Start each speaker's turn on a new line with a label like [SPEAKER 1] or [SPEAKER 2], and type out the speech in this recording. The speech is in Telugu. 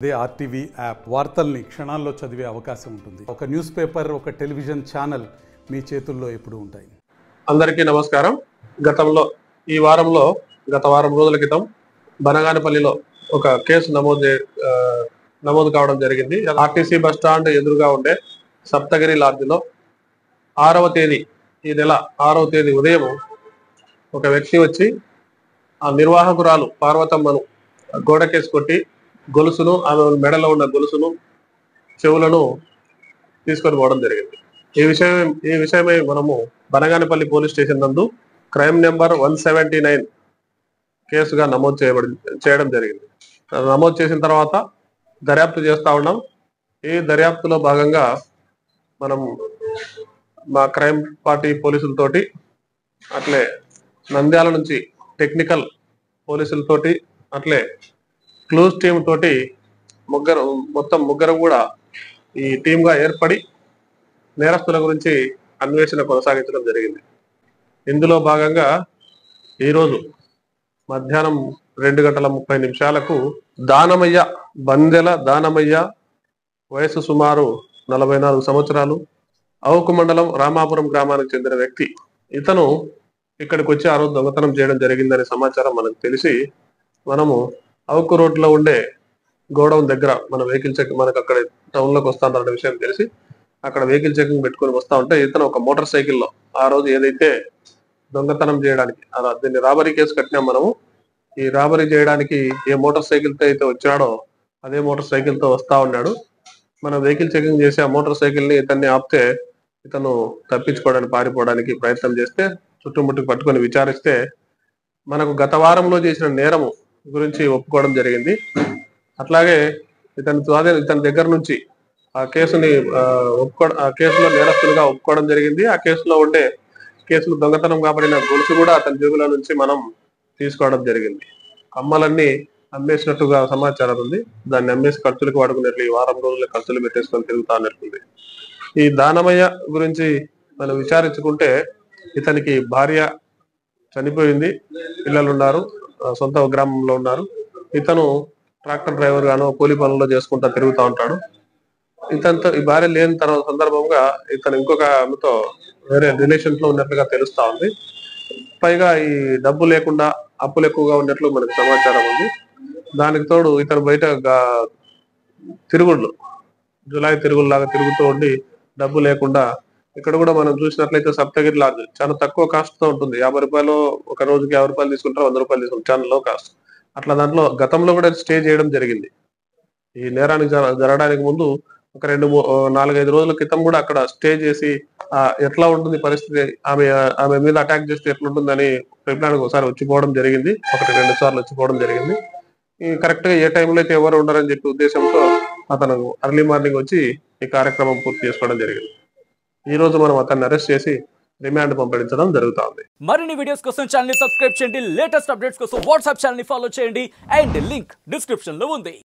[SPEAKER 1] అదే ఆర్టీవీ యాప్ వార్తల్ని క్షణాల్లో చదివే అవకాశం ఉంటుంది. ఒక న్యూస్ పేపర్, ఒక టెలివిజన్ ఛానల్ మీ చేతుల్లో ఎప్పుడూ ఉంటాయి.
[SPEAKER 2] అందరికీ నమస్కారం. ఈ వారంలో గత వారం రోజుల క్రితం బనగానపల్లిలో ఒక కేసు నమోదు కావడం జరిగింది. ఆర్టీసీ బస్ స్టాండ్ ఎదురుగా ఉండే సప్తగిరి లాడ్జిలో 6వ తేదీ ఈ నెల 6వ తేదీ ఉదయం ఒక వ్యక్తి వచ్చి ఆ నిర్వాహకురాలు పార్వతమ్మను గోడకేసి కొట్టి గొలుసును, ఆమె మెడలో ఉన్న గొలుసును, చెవులను తీసుకొని పోవడం జరిగింది. ఈ విషయమై మనము బనగానపల్లి పోలీస్ స్టేషన్ నందు క్రైమ్ నెంబర్ 179 కేసుగా నమోదు చేయడం జరిగింది. నమోదు చేసిన తర్వాత దర్యాప్తు చేస్తా ఉన్నాం. ఈ దర్యాప్తులో భాగంగా మనం మా క్రైమ్ పార్టీ పోలీసులతోటి, అట్లే నంద్యాల నుంచి టెక్నికల్ పోలీసులతోటి, అట్లే క్లూజ్ టీమ్ తోటి మొత్తం ముగ్గురు కూడా ఈ టీమ్ గా ఏర్పడి నేరస్తుల గురించి అన్వేషణ కొనసాగించడం జరిగింది. ఇందులో భాగంగా ఈరోజు మధ్యాహ్నం 2:30 బందెల దానమయ్య, వయసు సుమారు 44 సంవత్సరాలు, అవుకు మండలం రామాపురం గ్రామానికి చెందిన వ్యక్తి. ఇతను ఇక్కడికి వచ్చి ఆ రోజు దొంగతనం చేయడం జరిగిందనే సమాచారం మనకు తెలిసి మనము అవుకు రోడ్ లో ఉండే గోడౌన్ దగ్గర మన వెహికల్ చెకింగ్, మనకు అక్కడ టౌన్ లోకి వస్తానన్న విషయం తెలిసి అక్కడ వెహికల్ చెకింగ్ పెట్టుకొని వస్తా ఉంటే ఇతను ఒక మోటార్ సైకిల్లో ఆ రోజు ఏదైతే దొంగతనం చేయడానికి దీన్ని రాబరీ కేసు కట్టినాం మనము. ఈ రాబరీ చేయడానికి ఏ మోటార్ సైకిల్ తో అయితే వచ్చాడో అదే మోటార్ సైకిల్ తో వస్తా ఉన్నాడు. మనం వెహికల్ చెకింగ్ చేసి ఆ మోటార్ సైకిల్ ని ఇతన్ని ఆపితే ఇతను తప్పించుకోవడానికి, పారిపోవడానికి ప్రయత్నం చేస్తే చుట్టుముట్టుకు పట్టుకొని విచారిస్తే మనకు గత వారంలో చేసిన నేరము గురించి ఒప్పుకోవడం జరిగింది. అట్లాగే ఇతని దగ్గర నుంచి ఆ కేసుని ఆ కేసులో నేరస్తులుగా ఒప్పుకోవడం జరిగింది. ఆ కేసులో దొంగతనం కాబడిన గొలుసు కూడా అతని జేబుల నుంచి మనం తీసుకోవడం జరిగింది. కమ్మలన్నీ అమ్మేసినట్టుగా సమాచారం ఉంది. దాన్ని అమ్మేసి ఖర్చులకు వాడుకున్నట్లు ఈ వారం రోజుల ఖర్చులు పెట్టేసుకొని తిరుగుతా అన్నట్టుంది. ఈ దానమయ్య గురించి మనం విచారించుకుంటే ఇతనికి భార్య చనిపోయింది, పిల్లలు ఉన్నారు, సొంత గ్రామంలో ఉన్నారు. ఇతను ట్రాక్టర్ డ్రైవర్ గాను కూలి పనుల్లో చేసుకుంటా తిరుగుతూ ఉంటాడు. ఇతనితో ఈ భార్య లేని సందర్భంగా ఇతను ఇంకొక ఆమెతో వేరే రిలేషన్ లో ఉన్నట్లుగా తెలుస్తా ఉంది. పైగా ఈ డబ్బు లేకుండా అప్పులు ఎక్కువగా ఉన్నట్లు మనకు సమాచారం ఉంది. దానికి తోడు ఇతను బయట జులాయి తిరుగుళ్ళలాగా తిరుగుతూ ఉండి డబ్బు లేకుండా, ఇక్కడ కూడా మనం చూసినట్లయితే సప్తగిరి లాడ్జ్ చాలా తక్కువ కాస్ట్ తో ఉంటుంది. 50 రూపాయలు, ఒక రోజుకి 50 రూపాయలు తీసుకుంటారు, 100 రూపాయలు తీసుకుంటారు, చాలా లో కాస్ట్. అట్లా దాంట్లో గతంలో కూడా స్టే చేయడం జరిగింది. ఈ నేరానికి జరగడానికి ముందు ఒక 4-5 రోజుల క్రితం కూడా అక్కడ స్టే చేసి ఎట్లా ఉంటుంది పరిస్థితి, ఆమె మీద అటాక్ చేస్తే ఎట్లుంటుందని ప్రిప్లాన్కి ఒకసారి వచ్చిపోవడం జరిగింది. 1-2 సార్లు వచ్చిపోవడం జరిగింది. ఈ కరెక్ట్ గా ఏ టైంలో అయితే ఎవరు ఉండరని చెప్పి ఉద్దేశంతో అతను అర్లీ మార్నింగ్ వచ్చి ఈ కార్యక్రమం పూర్తి చేసుకోవడం జరిగింది. ఈ రోజు మనం అతన్ని అరెస్ట్ చేసి రిమాండ్ పంపించడం జరుగుతుంది.
[SPEAKER 3] మరిన్ని వీడియోస్ కోసం ఛానల్ ని సబ్స్క్రైబ్ చేయండి. లేటెస్ట్ అప్డేట్స్ కోసం వాట్సాప్ ఛానల్ ని ఫాలో చేయండి. అండ్ లింక్ డిస్క్రిప్షన్ లో ఉంది.